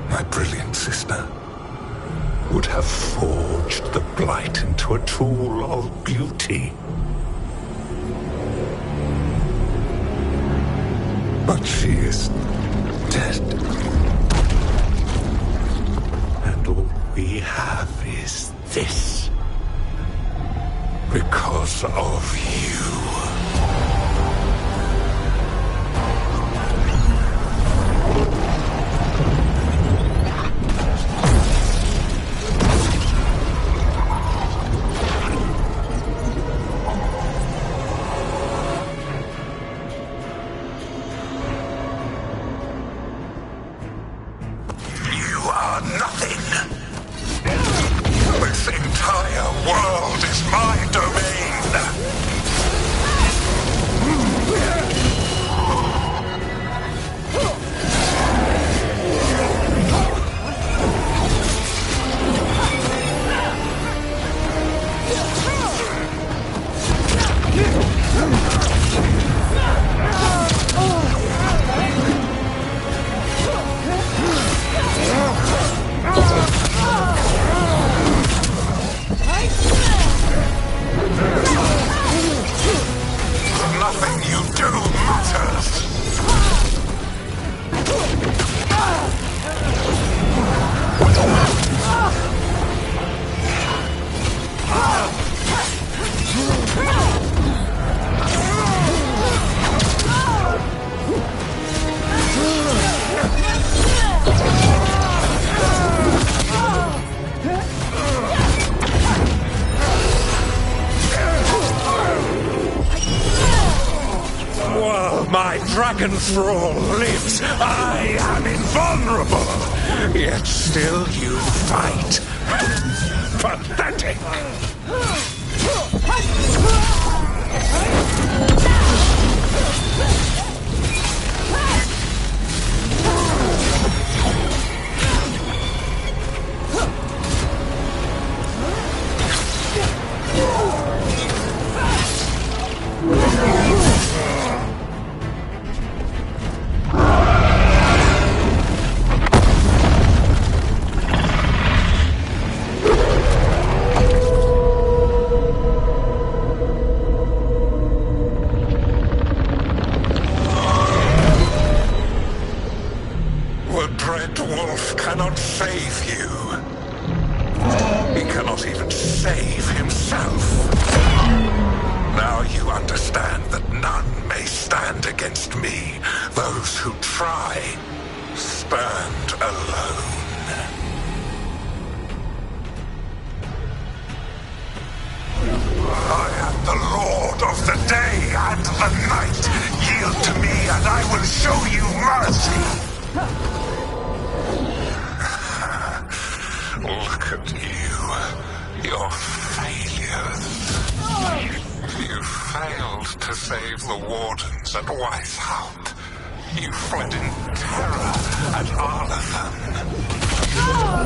my brilliant sister, would have forged the Blight into a tool of beauty. But she is dead. And all we have is this. Because of you. Dragon Thrall lives. I am invulnerable. Yet still you fight. Pathetic.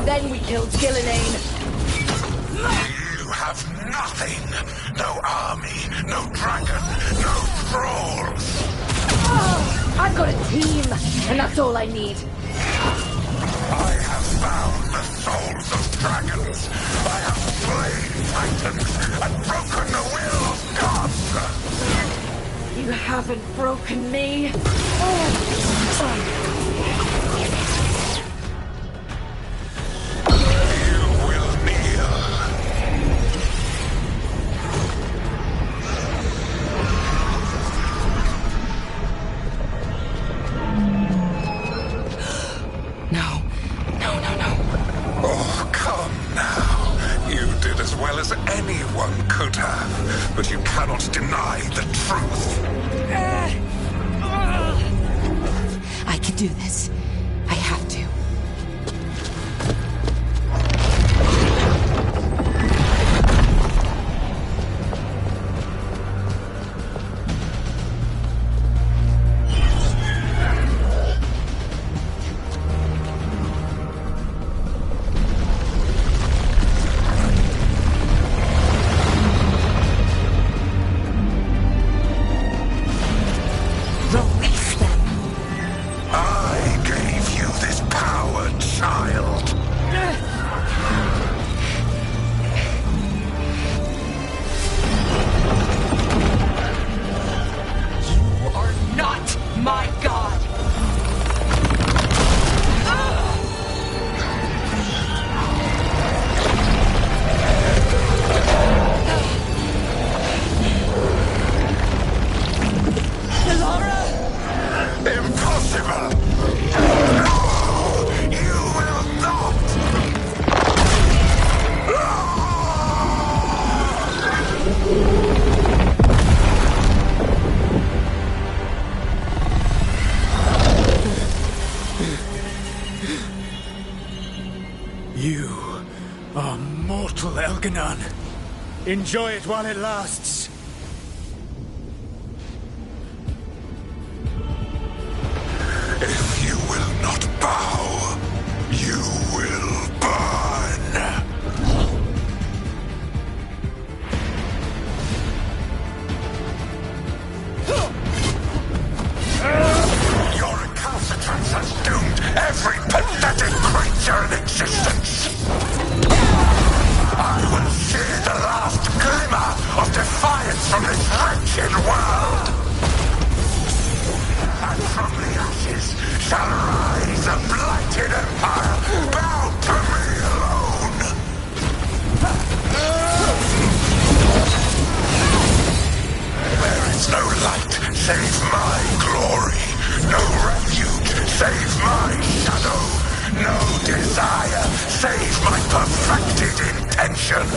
Then we killed Gillenane. You have nothing. No army, no dragon, no thralls. I've got a team, and that's all I need. I have found the souls of dragons. I have slain titans and broken the will of gods. You haven't broken me. Anyone could have, but you cannot deny the truth. I can do this. I have to. Enjoy it while it lasts. If you will not bow, you will burn. Your recalcitrance has doomed every pathetic creature in existence. I will see the last glimmer of defiance from this wretched world. And from the ashes shall rise a blighted empire bound to me alone. There is no light save my glory, no refuge save my shadow. No desire save my perfected intention.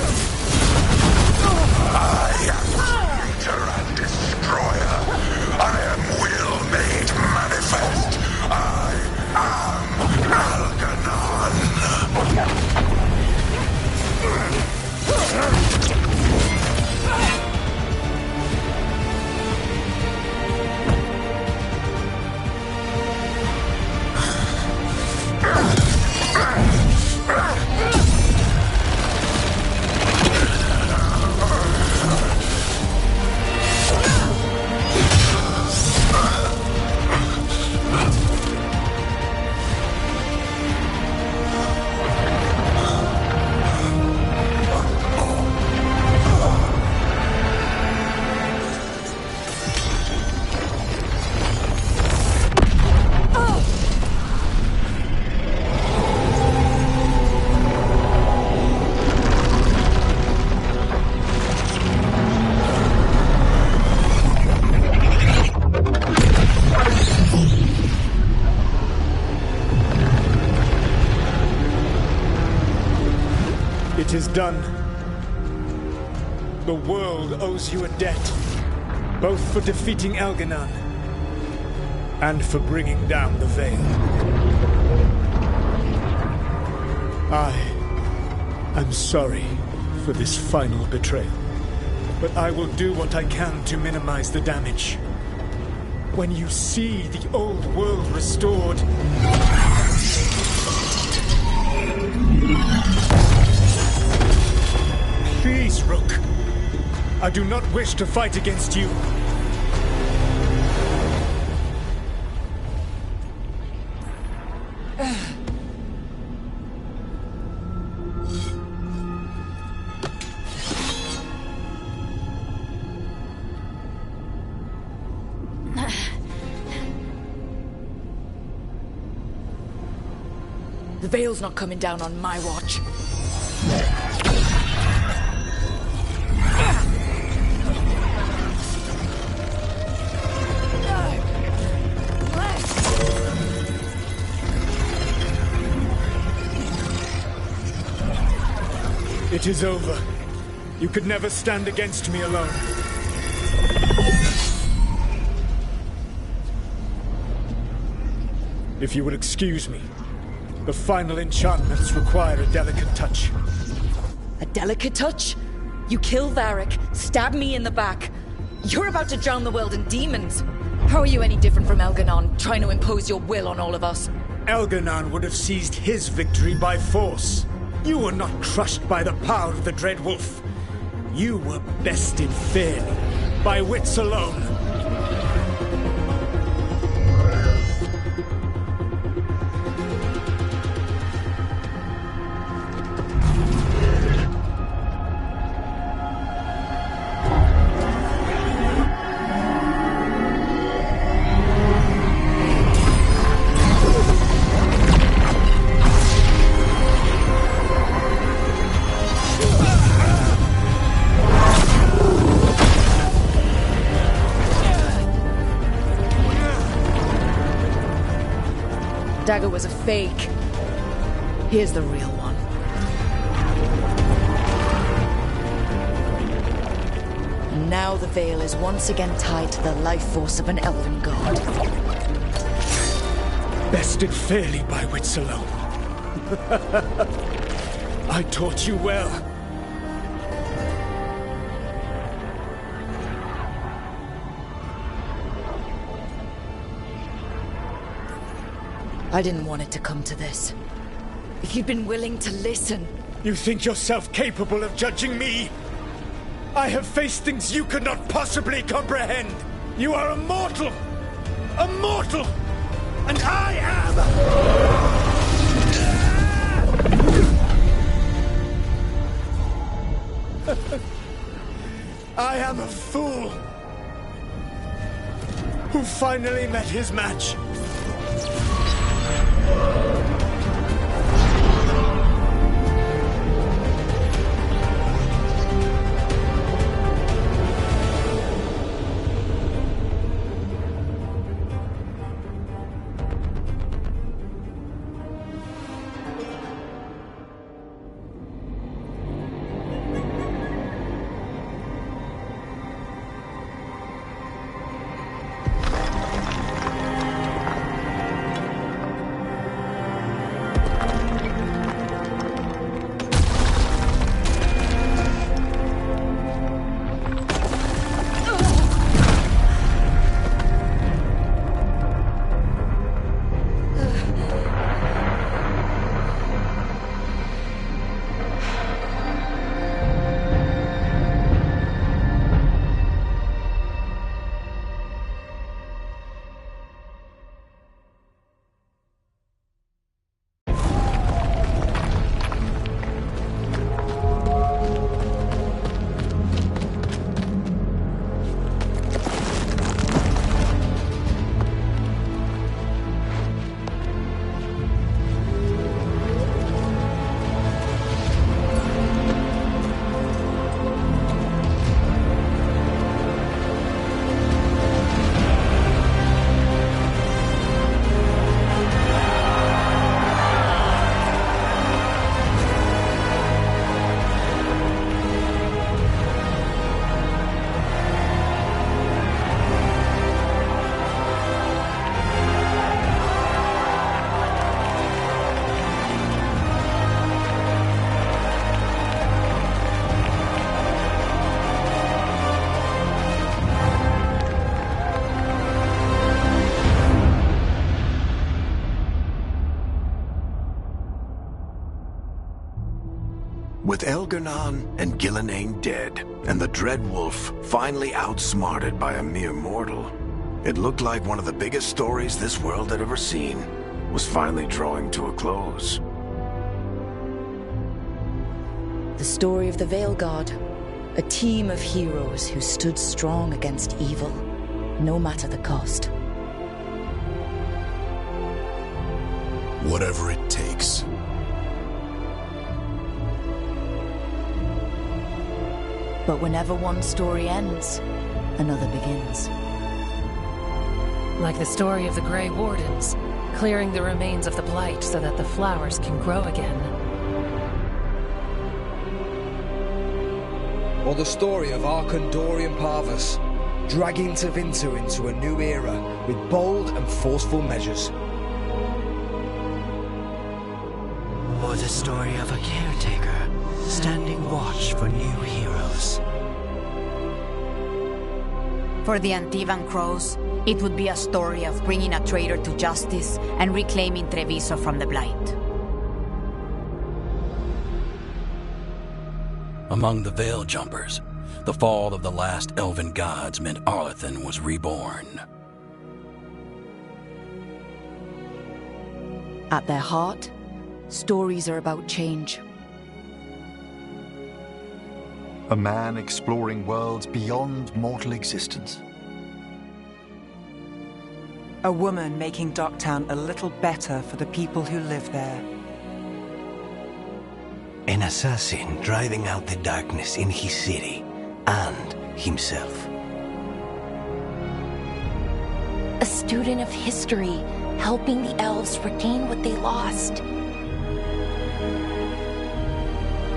I am creator and destroyer. I am will made manifest. I am Algernon. It is done. The world owes you a debt, both for defeating Algernon and for bringing down the Veil. I am sorry for this final betrayal, but I will do what I can to minimize the damage. When you see the old world restored, I do not wish to fight against you. The Veil's not coming down on my watch. It is over. You could never stand against me alone. If you will excuse me, the final enchantments require a delicate touch. A delicate touch? You kill Varric, stab me in the back. You're about to drown the world in demons. How are you any different from Elganon, trying to impose your will on all of us? Elganon would have seized his victory by force. You were not crushed by the power of the Dread Wolf. You were bested fairly, by wits alone. Dagger was a fake. Here's the real one. And now the Veil is once again tied to the life force of an elven god. Bested fairly by wits alone. I taught you well. I didn't want it to come to this. If you'd been willing to listen... You think yourself capable of judging me? I have faced things you could not possibly comprehend. You are a mortal! A mortal! And I am... I am a fool who finally met his match. With Elgar'nan and Gillenane dead, and the Dreadwolf finally outsmarted by a mere mortal, it looked like one of the biggest stories this world had ever seen was finally drawing to a close. The story of the Veilguard, a team of heroes who stood strong against evil, no matter the cost. Whatever it takes. But whenever one story ends, another begins. Like the story of the Grey Wardens, clearing the remains of the Blight so that the flowers can grow again. Or the story of Arkandorian Parvus, dragging Tevinter into a new era with bold and forceful measures. Or the story of a caretaker, standing watch for new heroes. For the Antivan Crows, it would be a story of bringing a traitor to justice and reclaiming Treviso from the Blight. Among the Veil Jumpers, the fall of the last elven gods meant Arlathan was reborn. At their heart, stories are about change. A man exploring worlds beyond mortal existence. A woman making Docktown a little better for the people who live there. An assassin driving out the darkness in his city and himself. A student of history, helping the elves regain what they lost.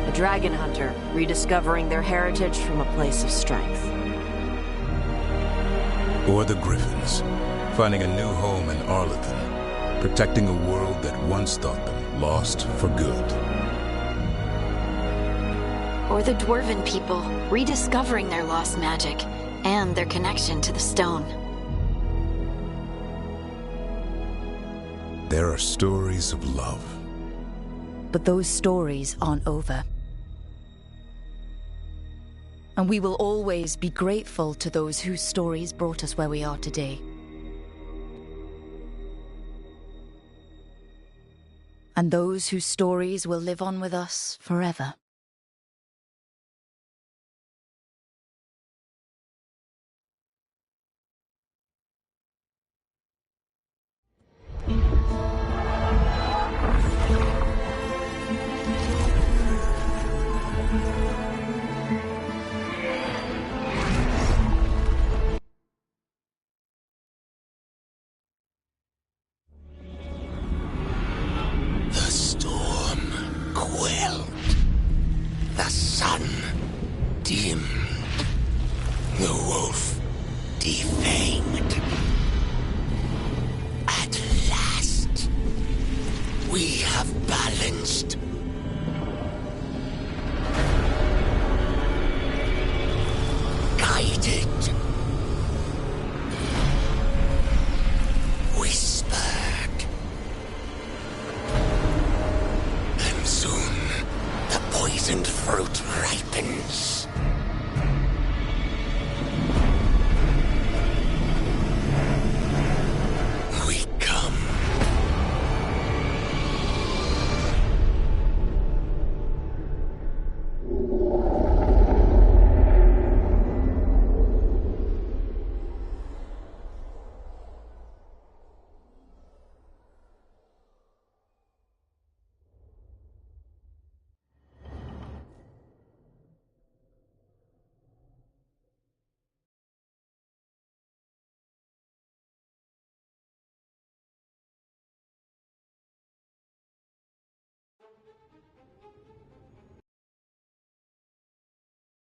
A dragon hunter, rediscovering their heritage from a place of strength. Or the Griffins, finding a new home in Arlathan, protecting a world that once thought them lost for good. Or the Dwarven people, rediscovering their lost magic and their connection to the stone. There are stories of love. But those stories aren't over. And we will always be grateful to those whose stories brought us where we are today. And those whose stories will live on with us forever. The sun dimmed. The wolf defanged. At last, we have balanced. Guided. Whispered. And soon, the poisoned fruit ripens.